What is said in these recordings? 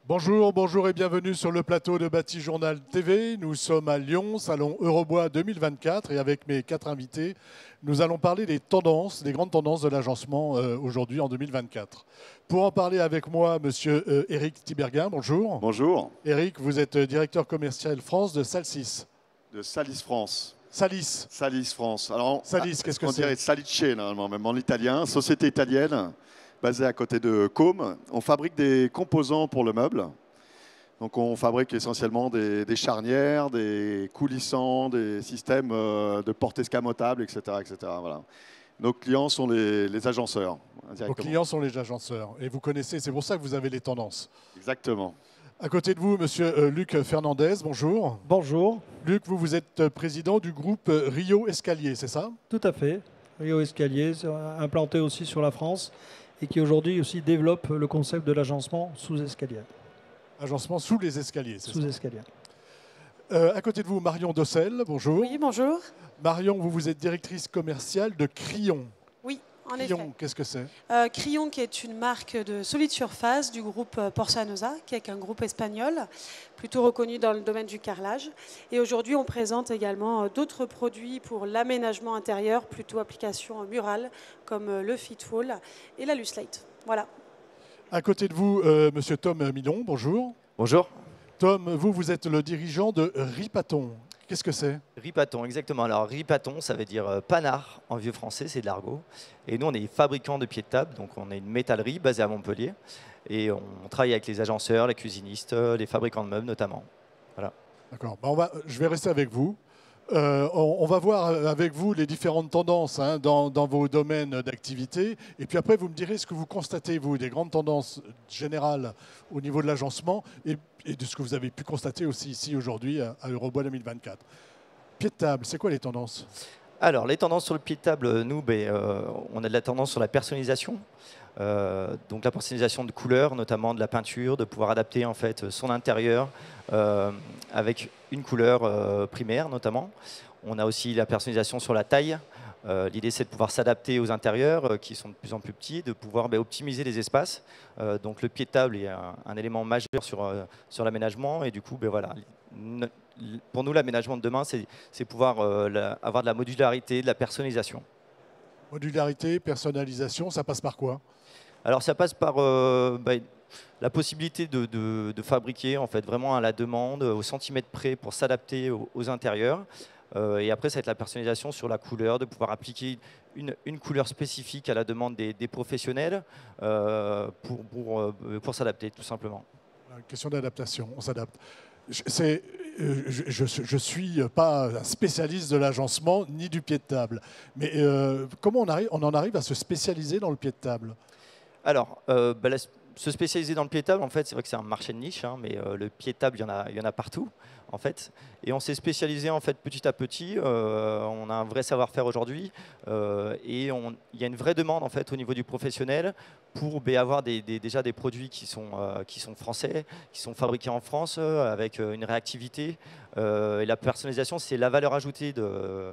Bonjour, bonjour et bienvenue sur le plateau de Bâti Journal TV. Nous sommes à Lyon, Salon Eurobois 2024 et avec mes 4 invités, nous allons parler des tendances, des grandes tendances de l'agencement aujourd'hui en 2024. Pour en parler avec moi, monsieur Éric Tiberghien, bonjour. Bonjour. Éric, vous êtes directeur commercial France de Salsis. De Salis France. Salis. Salis France. Alors, Salis, qu'est-ce que c'est? On dirait Salice, normalement, même en italien. Société italienne, basée à côté de Côme. On fabrique des composants pour le meuble. Donc, on fabrique essentiellement des charnières, des coulissants, des systèmes de porte escamotable, etc., etc. Voilà. Nos clients sont les agenceurs. Vos clients sont les agenceurs. Et vous connaissez, c'est pour ça que vous avez les tendances. Exactement. À côté de vous, monsieur Luc Fernandez, bonjour. Bonjour. Luc, vous êtes président du groupe Rio Escalier, c'est ça? Tout à fait. Rio Escalier, implanté aussi sur la France et qui aujourd'hui aussi développe le concept de l'agencement sous escalier. Agencement sous les escaliers, c'est ça? Sous escalier. À côté de vous, Marion Dossel, bonjour. Oui, bonjour. Marion, vous êtes directrice commerciale de Crillon. Oui, en Crillon, effet. qu'est-ce que c'est? Crillon, qui est une marque de solide surface du groupe Porcelanosa, qui est un groupe espagnol, plutôt reconnu dans le domaine du carrelage. Et aujourd'hui, on présente également d'autres produits pour l'aménagement intérieur, plutôt application murale, comme le Fitwall et la Luslate. Voilà. À côté de vous, monsieur Tom Milon, bonjour. Bonjour. Tom, vous êtes le dirigeant de Ripaton. Qu'est-ce que c'est? Ripaton, exactement. Alors Ripaton, ça veut dire panard en vieux français, c'est de l'argot. Et nous, on est fabricants de pieds de table, donc on est une métallerie basée à Montpellier. Et on travaille avec les agenceurs, les cuisinistes, les fabricants de meubles notamment. Voilà. D'accord. Je vais rester avec vous. On va voir avec vous les différentes tendances dans vos domaines d'activité. Et puis après, vous me direz ce que vous constatez, vous, des grandes tendances générales au niveau de l'agencement et de ce que vous avez pu constater aussi ici aujourd'hui à Eurobois 2024. Pied de table, c'est quoi les tendances? Alors, les tendances sur le pied de table, nous, on a de la tendance sur la personnalisation. Donc la personnalisation de couleurs, notamment de la peinture, de pouvoir adapter en fait son intérieur avec une couleur primaire notamment. On a aussi la personnalisation sur la taille. L'idée, c'est de pouvoir s'adapter aux intérieurs qui sont de plus en plus petits, de pouvoir optimiser les espaces. Donc le pied de table est un élément majeur sur l'aménagement. Et du coup, voilà, pour nous, l'aménagement de demain, c'est pouvoir avoir de la modularité, de la personnalisation. Modularité, personnalisation, ça passe par quoi? Alors ça passe par la possibilité de fabriquer en fait vraiment à la demande, au centimètre près pour s'adapter aux intérieurs. Et après, ça va être la personnalisation sur la couleur, de pouvoir appliquer une couleur spécifique à la demande des professionnels pour s'adapter tout simplement. Une question d'adaptation, on s'adapte. Je ne suis pas un spécialiste de l'agencement ni du pied de table. Mais comment on en arrive à se spécialiser dans le pied de table? Alors, se spécialiser dans le pied de table, en fait, c'est vrai que c'est un marché de niche, mais le pied de table, il y en a partout, en fait. Et on s'est spécialisé en fait petit à petit. On a un vrai savoir-faire aujourd'hui, et il y a une vraie demande en fait au niveau du professionnel pour avoir déjà des produits qui sont français, qui sont fabriqués en France, avec une réactivité. Et la personnalisation, c'est la valeur ajoutée de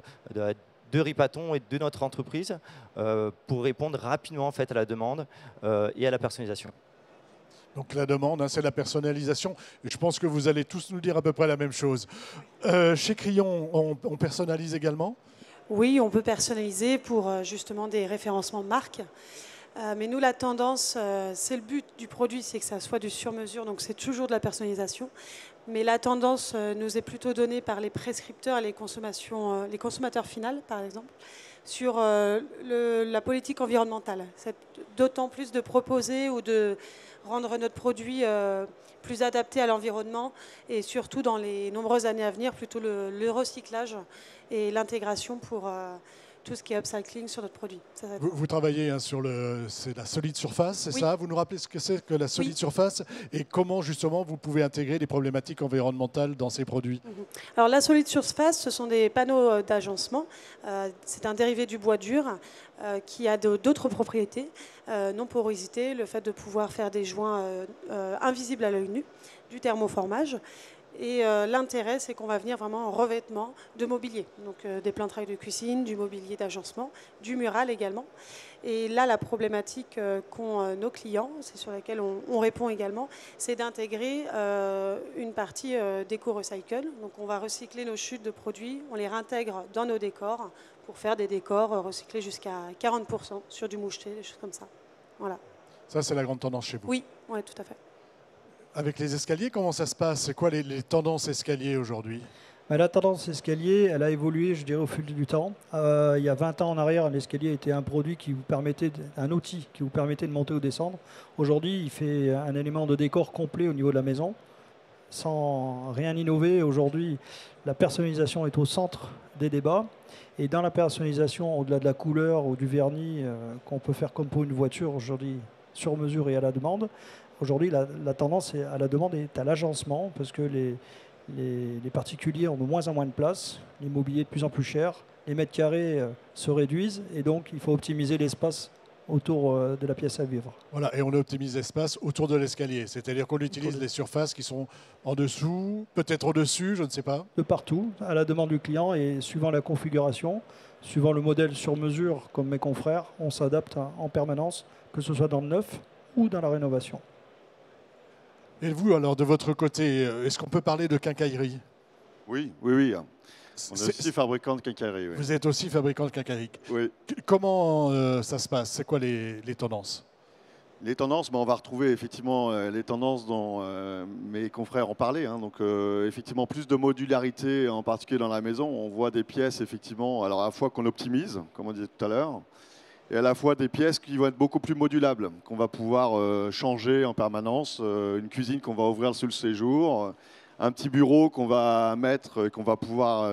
Ripaton et de notre entreprise pour répondre rapidement en fait à la demande et à la personnalisation. Donc la demande, c'est la personnalisation. Et je pense que vous allez tous nous dire à peu près la même chose. Chez Crillon, on personnalise également? Oui, on peut personnaliser pour justement des référencements de marque. Mais nous, la tendance, c'est le but du produit, c'est que ça soit du sur-mesure, donc c'est toujours de la personnalisation. Mais la tendance nous est plutôt donnée par les prescripteurs et les consommateurs finaux, par exemple, sur la politique environnementale. C'est d'autant plus de proposer ou de rendre notre produit plus adapté à l'environnement et surtout dans les nombreuses années à venir, plutôt le recyclage et l'intégration pour tout ce qui est upcycling sur notre produit. Vous travaillez sur c'est la solide surface, c'est ça? Vous nous rappelez ce que c'est que la solide surface et comment justement vous pouvez intégrer des problématiques environnementales dans ces produits? Alors la solide surface, ce sont des panneaux d'agencement. C'est un dérivé du bois dur qui a d'autres propriétés, non-porosité, le fait de pouvoir faire des joints invisibles à l'œil nu, du thermoformage. Et l'intérêt, c'est qu'on va venir vraiment en revêtement de mobilier. Donc des plâtrailles de cuisine, du mobilier d'agencement, du mural également. Et là, la problématique qu'ont nos clients, c'est sur laquelle on répond également, c'est d'intégrer une partie d'éco-recycle. Donc on va recycler nos chutes de produits, on les réintègre dans nos décors pour faire des décors recyclés jusqu'à 40% sur du moucheté, des choses comme ça. Voilà. Ça, c'est la grande tendance chez vous. Oui, ouais, tout à fait. Avec les escaliers, comment ça se passe? C'est quoi les tendances escaliers aujourd'hui? La tendance escalier, elle a évolué, je dirais, au fil du temps. Il y a 20 ans en arrière, l'escalier était un produit qui vous permettait, un outil qui vous permettait de monter ou descendre. Aujourd'hui, il fait un élément de décor complet au niveau de la maison, sans rien innover. Aujourd'hui, la personnalisation est au centre des débats. Et dans la personnalisation, au-delà de la couleur ou du vernis qu'on peut faire comme pour une voiture aujourd'hui, sur mesure et à la demande, aujourd'hui, la tendance à la demande est à l'agencement, parce que les particuliers ont de moins en moins de place, l'immobilier est de plus en plus cher, les mètres carrés se réduisent et donc il faut optimiser l'espace autour de la pièce à vivre. Voilà, et on optimise l'espace autour de l'escalier, c'est-à-dire qu'on utilise les surfaces qui sont en dessous, peut-être au-dessus, je ne sais pas. De partout, à la demande du client et suivant la configuration, suivant le modèle sur mesure comme mes confrères, on s'adapte en permanence, que ce soit dans le neuf ou dans la rénovation. Et vous, alors, de votre côté, est-ce qu'on peut parler de quincaillerie? Oui. On est aussi fabricant de quincaillerie. Oui. Vous êtes aussi fabricant de quincaillerie. Oui. Comment ça se passe? C'est quoi les tendances? Les tendances, on va retrouver effectivement les tendances dont mes confrères ont parlé. Donc effectivement plus de modularité, en particulier dans la maison. On voit des pièces effectivement, alors à la fois qu'on optimise, comme on disait tout à l'heure, et à la fois des pièces qui vont être beaucoup plus modulables, qu'on va pouvoir changer en permanence. Une cuisine qu'on va ouvrir sur le séjour, un petit bureau qu'on va mettre,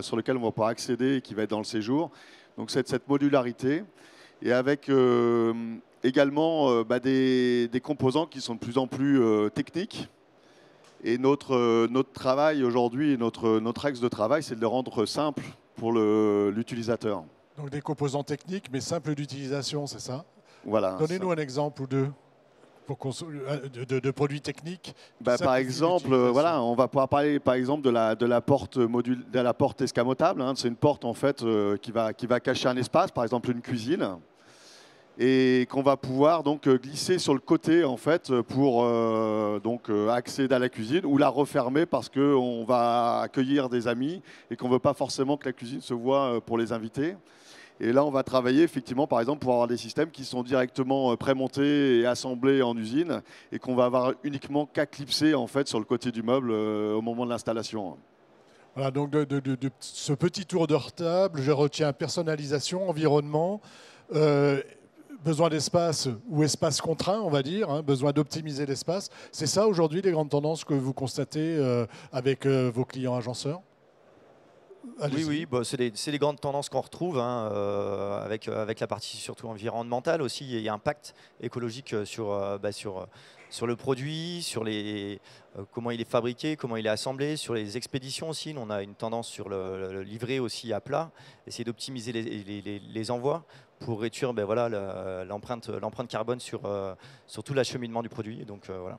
sur lequel on va pouvoir accéder et qui va être dans le séjour. Donc cette modularité. Et avec également des composants qui sont de plus en plus techniques. Et notre travail aujourd'hui, notre axe de travail, c'est de le rendre simple pour l'utilisateur. Donc des composants techniques, mais simples d'utilisation, c'est ça? Voilà. Donnez-nous un exemple ou deux de produits techniques. Par exemple, on va pouvoir parler par exemple de la porte escamotable. C'est une porte en fait qui va cacher un espace, par exemple une cuisine, et qu'on va pouvoir donc glisser sur le côté en fait pour accéder à la cuisine, ou la refermer parce qu'on va accueillir des amis et qu'on ne veut pas forcément que la cuisine se voit pour les invités. Et là, on va travailler effectivement, par exemple, pour avoir des systèmes qui sont directement prémontés et assemblés en usine, et qu'on va avoir uniquement qu'à clipser en fait sur le côté du meuble au moment de l'installation. Voilà, donc de ce petit tour de table, je retiens personnalisation, environnement, besoin d'espace ou espace contraint, on va dire, besoin d'optimiser l'espace. C'est ça aujourd'hui les grandes tendances que vous constatez avec vos clients agenceurs? Oui, c'est les grandes tendances qu'on retrouve avec la partie surtout environnementale aussi, et impact écologique sur le produit, sur comment il est fabriqué, comment il est assemblé, sur les expéditions aussi. Nous, on a une tendance sur le livret aussi à plat, essayer d'optimiser les envois pour réduire l'empreinte carbone sur tout l'acheminement du produit. Donc, voilà.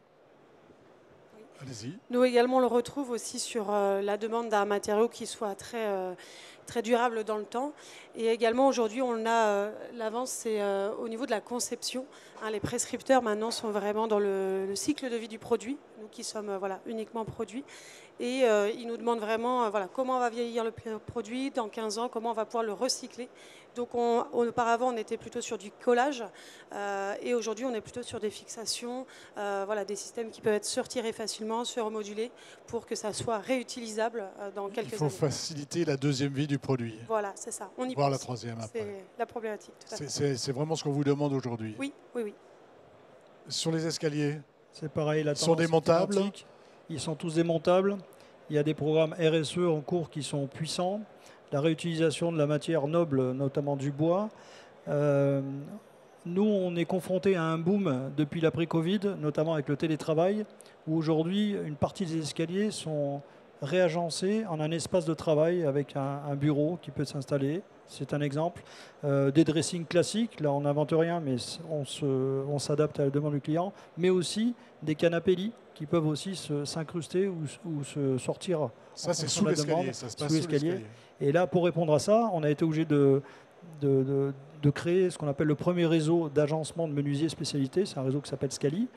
Nous également, on le retrouve aussi sur la demande d'un matériau qui soit très durable dans le temps. Et également, aujourd'hui, on a l'avance, c'est au niveau de la conception. Les prescripteurs, maintenant, sont vraiment dans le cycle de vie du produit. Nous qui sommes uniquement produits. Et ils nous demandent vraiment comment va vieillir le produit dans 15 ans, comment on va pouvoir le recycler. Donc auparavant, on était plutôt sur du collage et aujourd'hui, on est plutôt sur des fixations, des systèmes qui peuvent être retirés facilement, se remoduler pour que ça soit réutilisable dans quelques années. Il faut faciliter la deuxième vie du produit. Voilà, c'est ça. On y Voir pense. la troisième après. C'est la problématique. C'est vraiment ce qu'on vous demande aujourd'hui. Oui. Sur les escaliers, c'est pareil. Ils sont démontables. Ils sont tous démontables. Il y a des programmes RSE en cours qui sont puissants. La réutilisation de la matière noble, notamment du bois. Nous, on est confrontés à un boom depuis l'après-Covid, notamment avec le télétravail, où aujourd'hui, une partie des escaliers sont réagencés en un espace de travail avec un bureau qui peut s'installer, c'est un exemple. Des dressings classiques, là on n'invente rien, mais on s'adapte à la demande du client. Mais aussi des canapés lits qui peuvent aussi s'incruster ou se sortir. Ça, c'est sous l'escalier, ça se passe sous l'escalier. Et là, pour répondre à ça, on a été obligé de créer ce qu'on appelle le premier réseau d'agencement de menuisiers spécialités. C'est un réseau qui s'appelle Scali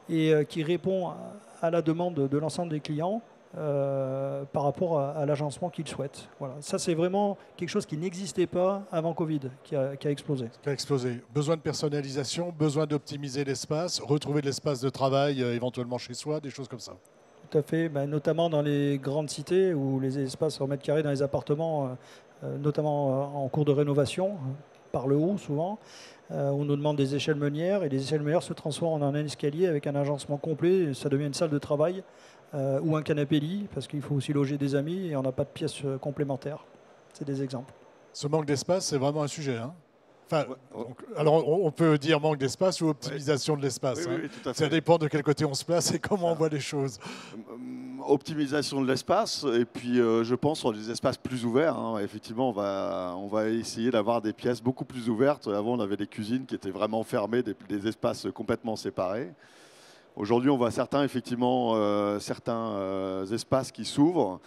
et qui répond à la demande de l'ensemble des clients par rapport à l'agencement qu'ils souhaitent. Voilà. Ça, c'est vraiment quelque chose qui n'existait pas avant Covid, qui a explosé. Qui a explosé. Besoin de personnalisation, besoin d'optimiser l'espace, retrouver de l'espace de travail éventuellement chez soi, des choses comme ça. Tout à fait, notamment dans les grandes cités où les espaces en mètres carrés dans les appartements, notamment en cours de rénovation, par le haut souvent, on nous demande des échelles meunières et les échelles meunières se transforment en un escalier avec un agencement complet, ça devient une salle de travail ou un canapé lit parce qu'il faut aussi loger des amis et on n'a pas de pièces complémentaires. C'est des exemples. Ce manque d'espace, c'est vraiment un sujet, hein. Enfin, donc, alors on peut dire manque d'espace ou optimisation de l'espace. Oui, hein. oui, tout à fait. Ça dépend de quel côté on se place et comment on voit les choses. Optimisation de l'espace et puis je pense sur des espaces plus ouverts. Hein. Effectivement, on va essayer d'avoir des pièces beaucoup plus ouvertes. Avant, on avait des cuisines qui étaient vraiment fermées, des espaces complètement séparés. Aujourd'hui, on voit certains espaces qui s'ouvrent.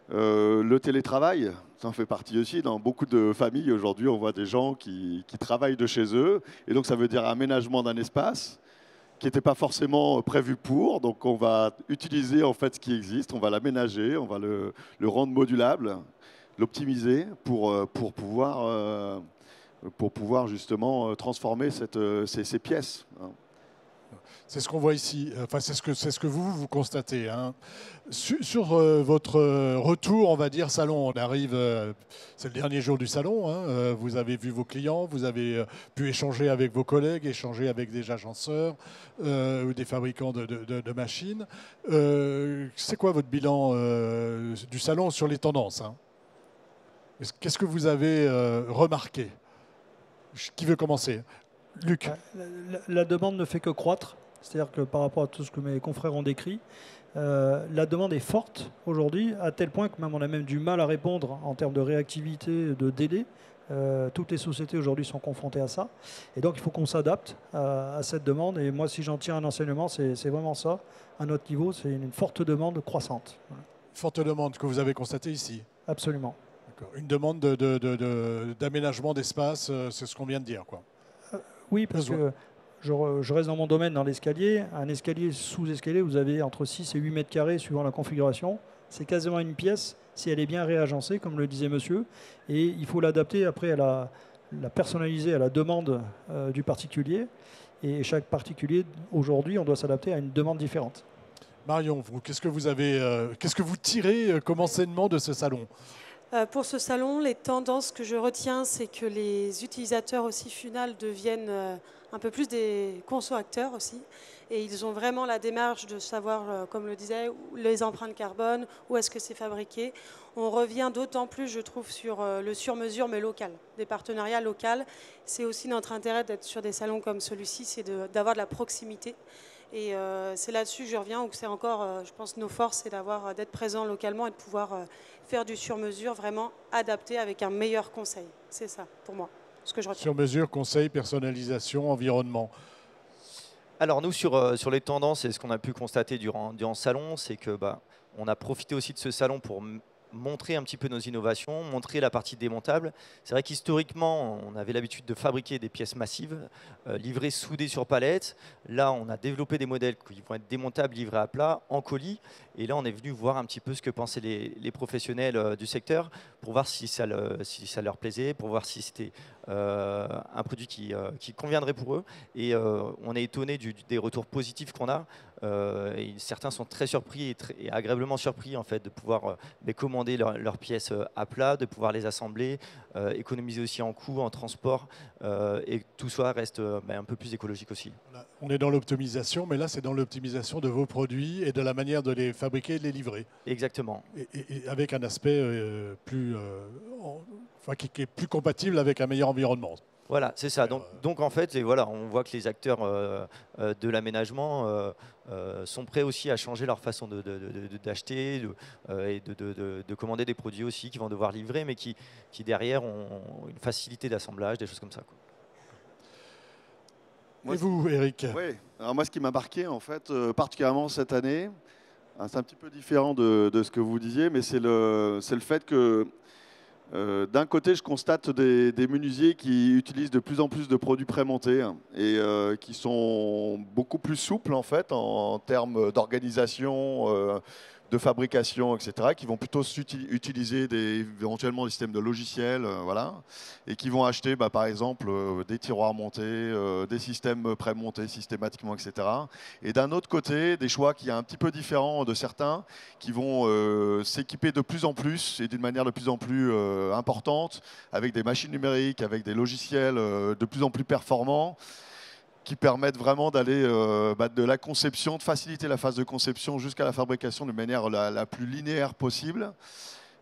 Le télétravail, ça en fait partie aussi. Dans beaucoup de familles, aujourd'hui, on voit des gens qui travaillent de chez eux. Et donc, ça veut dire aménagement d'un espace qui n'était pas forcément prévu pour. Donc, on va utiliser en fait ce qui existe, on va l'aménager, on va le rendre modulable, l'optimiser pour pouvoir justement transformer ces pièces. C'est ce qu'on voit ici, enfin, c'est ce que vous constatez. Hein. Sur votre retour, on va dire, salon, on arrive, c'est le dernier jour du salon, hein, vous avez vu vos clients, vous avez pu échanger avec vos collègues, échanger avec des agenceurs ou des fabricants de machines. C'est quoi votre bilan du salon sur les tendances, hein? Qu'est-ce que vous avez remarqué? Qui veut commencer? Luc. La demande ne fait que croître. C'est-à-dire que par rapport à tout ce que mes confrères ont décrit, la demande est forte aujourd'hui, à tel point que on a même du mal à répondre en termes de réactivité, de délai. Toutes les sociétés aujourd'hui sont confrontées à ça. Et donc il faut qu'on s'adapte à cette demande. Et moi, si j'en tiens un enseignement, c'est vraiment ça. À notre niveau, c'est une forte demande croissante. Voilà. Forte demande que vous avez constatée ici. Absolument. Une demande d'aménagement d'espace, c'est ce qu'on vient de dire, quoi. Oui, parce que je reste dans mon domaine, dans l'escalier. Un escalier, sous-escalier, vous avez entre 6 et 8 mètres carrés suivant la configuration. C'est quasiment une pièce si elle est bien réagencée, comme le disait monsieur. Et il faut l'adapter après, à la personnaliser à la demande du particulier. Et chaque particulier, aujourd'hui, on doit s'adapter à une demande différente. Marion, qu'est-ce que vous tirez comme enseignement de ce salon ? Pour ce salon, les tendances que je retiens, c'est que les utilisateurs aussi finaux deviennent un peu plus des conso-acteurs aussi. Et ils ont vraiment la démarche de savoir, comme le disait, les empreintes carbone, où est-ce que c'est fabriqué. On revient d'autant plus, je trouve, sur le sur-mesure, mais local, des partenariats locaux. C'est aussi notre intérêt d'être sur des salons comme celui-ci, c'est d'avoir de la proximité. Et c'est là-dessus que je reviens, où c'est encore, je pense, nos forces, c'est d'être présent localement et de pouvoir faire du sur-mesure vraiment adapté avec un meilleur conseil. C'est ça, pour moi, ce que je retiens. Sur-mesure, conseil, personnalisation, environnement. Alors nous, sur les tendances et ce qu'on a pu constater durant le salon, c'est que on a profité aussi de ce salon pour montrer un petit peu nos innovations, montrer la partie démontable. C'est vrai qu'historiquement, on avait l'habitude de fabriquer des pièces massives, livrées soudées sur palette. Là, on a développé des modèles qui vont être démontables, livrés à plat, en colis. Et là, on est venu voir un petit peu ce que pensaient les professionnels du secteur pour voir si ça leur plaisait, pour voir si c'était un produit qui conviendrait pour eux. Et on est étonné des retours positifs qu'on a. Et certains sont très surpris et agréablement surpris en fait, de pouvoir commander leurs pièces à plat, de pouvoir les assembler, économiser aussi en coût, en transport, et que tout ça reste un peu plus écologique aussi. Voilà. On est dans l'optimisation, mais là c'est dans l'optimisation de vos produits et de la manière de les fabriquer et de les livrer. Exactement. Et avec un aspect qui est plus compatible avec un meilleur environnement. Voilà, c'est ça. Donc en fait, et voilà, on voit que les acteurs de l'aménagement sont prêts aussi à changer leur façon d'acheter et de commander des produits aussi qui vont devoir livrer, mais qui derrière ont une facilité d'assemblage, des choses comme ça, quoi. Et vous, Eric? Oui, alors moi ce qui m'a marqué en fait, particulièrement cette année, hein, c'est un petit peu différent de ce que vous disiez, mais c'est le fait que d'un côté je constate des menuisiers qui utilisent de plus en plus de produits prémontés et qui sont beaucoup plus souples en fait en termes d'organisation, de fabrication, etc., qui vont plutôt utiliser éventuellement des systèmes de logiciels, voilà, et qui vont acheter, par exemple, des tiroirs montés, des systèmes pré-montés systématiquement, etc. Et d'un autre côté, des choix qui sont un petit peu différents de certains, qui vont s'équiper de plus en plus et d'une manière de plus en plus importante, avec des machines numériques, avec des logiciels de plus en plus performants, qui permettent vraiment d'aller de la conception, de faciliter la phase de conception jusqu'à la fabrication de manière la plus linéaire possible.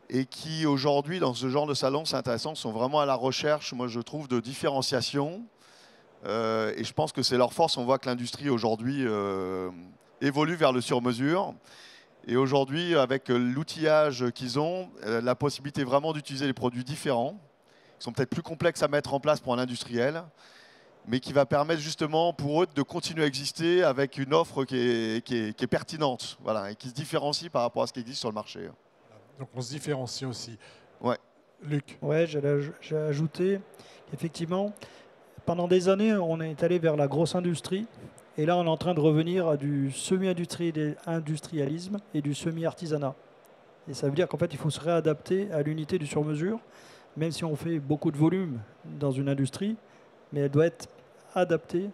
Et qui aujourd'hui, dans ce genre de salon, c'est intéressant, sont vraiment à la recherche, moi je trouve, de différenciation. Et je pense que c'est leur force. On voit que l'industrie aujourd'hui évolue vers le sur-mesure. Et aujourd'hui, avec l'outillage qu'ils ont, la possibilité vraiment d'utiliser des produits différents, qui sont peut-être plus complexes à mettre en place pour un industriel, mais qui va permettre justement pour eux de continuer à exister avec une offre qui est pertinente, voilà, et qui se différencie par rapport à ce qui existe sur le marché. Donc on se différencie aussi. Ouais. Luc? Ouais, j'ai ajouté qu'effectivement, pendant des années, on est allé vers la grosse industrie, et là on est en train de revenir à du semi-industrialisme et du semi-artisanat. Et ça veut dire qu'en fait, il faut se réadapter à l'unité du sur-mesure, même si on fait beaucoup de volume dans une industrie, mais elle doit être adaptée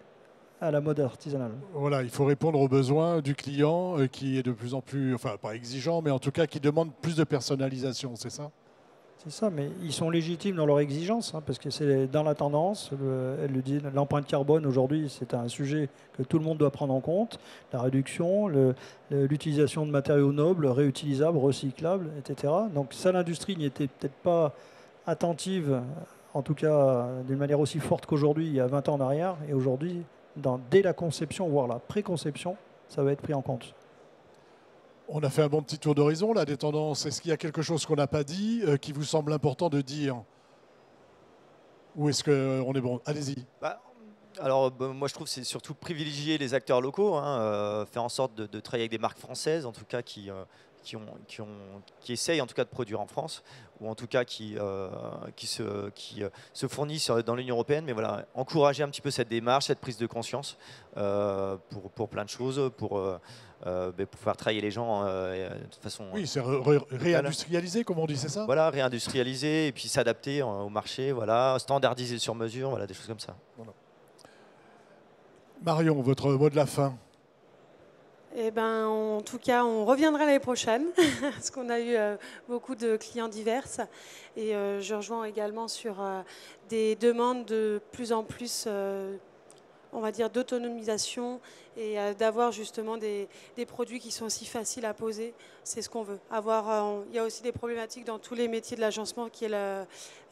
à la mode artisanale. Voilà, il faut répondre aux besoins du client qui est de plus en plus, enfin pas exigeant, mais en tout cas qui demande plus de personnalisation, c'est ça? C'est ça, mais ils sont légitimes dans leurs exigences, hein, parce que c'est dans la tendance. Elle le dit, l'empreinte carbone aujourd'hui, c'est un sujet que tout le monde doit prendre en compte. La réduction, l'utilisation de matériaux nobles, réutilisables, recyclables, etc. Donc ça, l'industrie n'y était peut-être pas attentive, en tout cas d'une manière aussi forte qu'aujourd'hui, il y a 20 ans en arrière. Et aujourd'hui, dès la conception, voire la préconception, ça va être pris en compte. On a fait un bon petit tour d'horizon là des tendances. Est-ce qu'il y a quelque chose qu'on n'a pas dit qui vous semble important de dire? Ou est-ce qu'on est bon? Allez-y. Alors, moi, je trouve que c'est surtout privilégier les acteurs locaux, hein, faire en sorte de travailler avec des marques françaises, en tout cas qui essayent en tout cas de produire en France, ou en tout cas qui se fournissent dans l'Union européenne. Mais voilà, encourager un petit peu cette démarche, cette prise de conscience pour plein de choses, pour faire travailler les gens de façon... Oui, c'est réindustrialiser, comme on dit, c'est ça? Voilà, réindustrialiser et puis s'adapter au marché, voilà, standardiser sur mesure, voilà, des choses comme ça. Voilà. Marion, votre mot de la fin? Eh ben, en tout cas, on reviendra l'année prochaine, parce qu'on a eu beaucoup de clients divers. Et je rejoins également sur des demandes de plus en plus, on va dire, d'autonomisation et d'avoir justement des produits qui sont aussi faciles à poser. C'est ce qu'on veut. Il y a aussi des problématiques dans tous les métiers de l'agencement qui est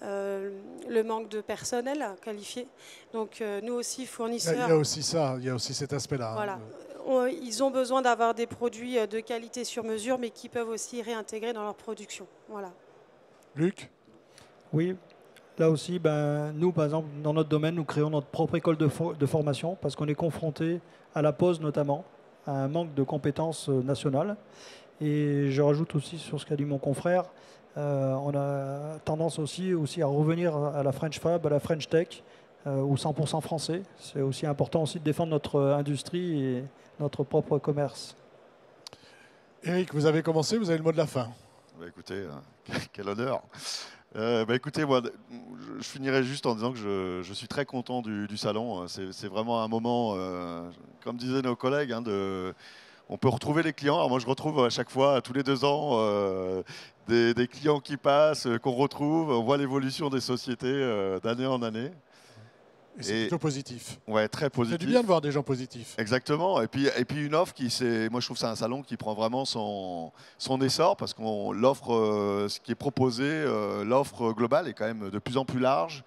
le manque de personnel qualifié. Donc nous aussi, fournisseurs... Il y a aussi ça, il y a aussi cet aspect-là. Voilà. Hein. Ils ont besoin d'avoir des produits de qualité sur mesure, mais qui peuvent aussi réintégrer dans leur production. Voilà. Luc? Oui. Là aussi, nous, par exemple, dans notre domaine, nous créons notre propre école de formation parce qu'on est confronté à la pose notamment, à un manque de compétences nationales. Et je rajoute aussi sur ce qu'a dit mon confrère, on a tendance aussi à revenir à la French Fab, à la French Tech, ou 100% français. C'est aussi important aussi de défendre notre industrie et notre propre commerce. Eric, vous avez commencé, vous avez le mot de la fin. Écoutez, quel honneur. Écoutez, moi, je finirai juste en disant que je suis très content du salon. C'est vraiment un moment, comme disaient nos collègues, hein, on peut retrouver les clients. Alors moi, je retrouve à chaque fois, tous les 2 ans, des clients qui passent, qu'on retrouve. On voit l'évolution des sociétés d'année en année. Et c'est plutôt positif. Ouais, très positif. C'est du bien de voir des gens positifs. Exactement. Et puis une offre moi je trouve que c'est un salon qui prend vraiment son essor parce qu'on l'offre, ce qui est proposé, l'offre globale est quand même de plus en plus large.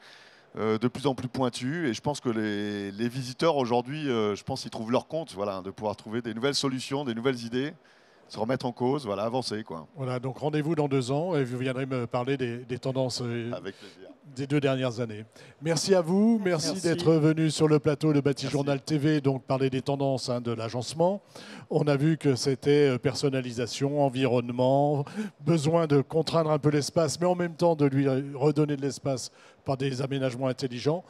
de plus en plus pointues. Et je pense que les visiteurs aujourd'hui, je pense qu'ils trouvent leur compte, voilà, de pouvoir trouver des nouvelles solutions, des nouvelles idées, se remettre en cause, voilà, avancer, quoi. Voilà, donc rendez-vous dans 2 ans et vous viendrez me parler des tendances Avec plaisir. des 2 dernières années. Merci à vous, merci. D'être venu sur le plateau de Batijournal TV, donc parler des tendances de l'agencement. On a vu que c'était personnalisation, environnement, besoin de contraindre un peu l'espace, mais en même temps de lui redonner de l'espace par des aménagements intelligents.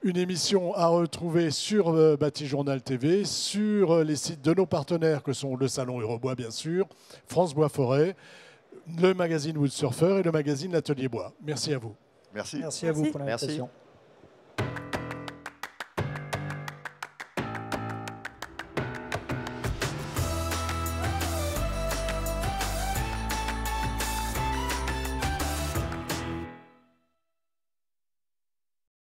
Une émission à retrouver sur Batijournal TV, sur les sites de nos partenaires que sont le Salon Eurobois bien sûr, France Bois Forêt, le magazine Woodsurfer et le magazine L'Atelier Bois. Merci à vous. Merci. Merci à vous pour Merci. l'invitation.